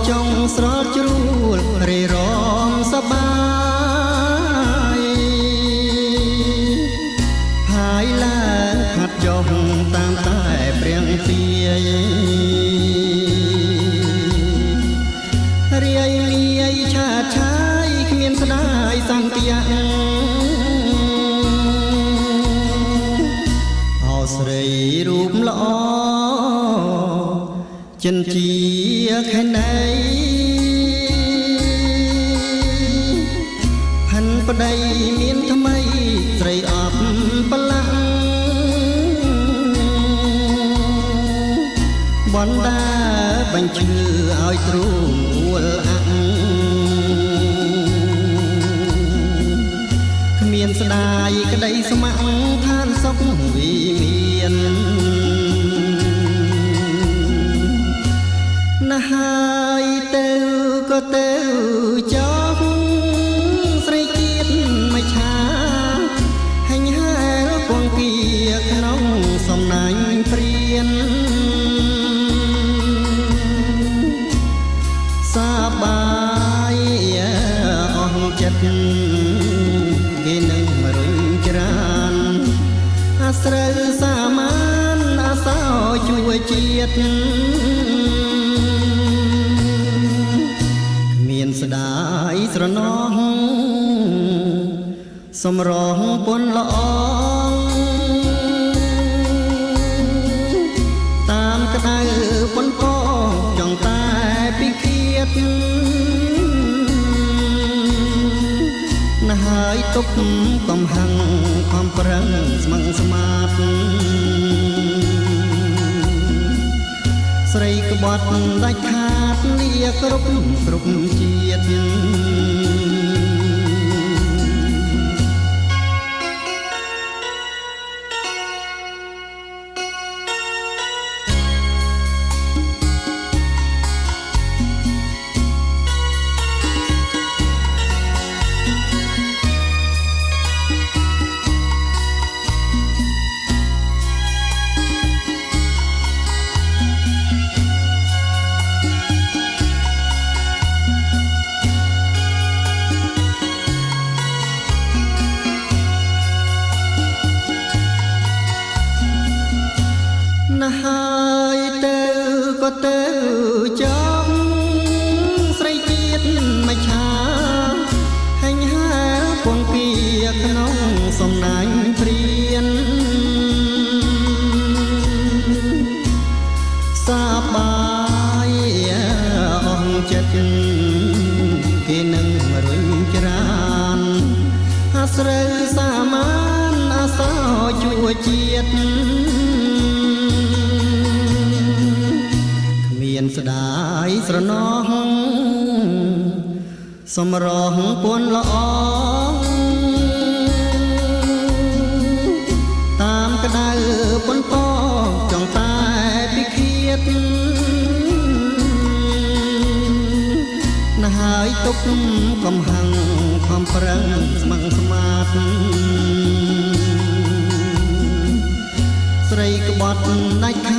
ចង់ស្រោចជ្រួលរេរំសបាយហើយឡើងហាត់ចុះតាមតែព្រាំងទាយរាយលាយឆាតឆាយគ្មានស្ដាយសង្កៀងអោស្រីរូបល្អចិនជាខែណៃផាន់ប្តីមានថ្មីស្រីអបបលាក់បណ្ដាបញ្ឈឺឲ្យទ្រូងអួលអាក់គ្មានស្ដាយក្តីស្ម័គ្រឋានសុខវិមានណាហើយទៅក៏ទៅចោះស្រីជាតិមិនឆាហិញហែលពងគៀក្នុងសំណាញ់ព្រានសបាយអស់ចិត្តគេនឹងរុញច្រានអាស្រូវសាមានអាសោជួយជាតិមានស្ដាយស្រណោះសម្រងពុនល្អតាមក្តៅពុនកចង់តែពីគៀតណាហើយទុកកំហឹងខំប្រឹងស្មឹងស្មាតស្រីក្បត់ដាច់ខាតលាគ្រប់ជាតិណាហើយទៅក៏ទៅចង់ស្រីជាតិមិនឆាហិញហែលពងគៀក្នុងសំណាញ់ព្រានសបាយអស់ចិត្តគេនឹងរុញច្រានអាស្រូវសាមានអាសោជួយជាតិមានស្ដាយស្រណោះសម្រងពុនល្អតាមក្តៅពុនកចង់តែពីគៀតណាហើយទុកកំហឹងខំប្រឹងស្មឹងស្មាតស្រីក្បត់ដាច់ខា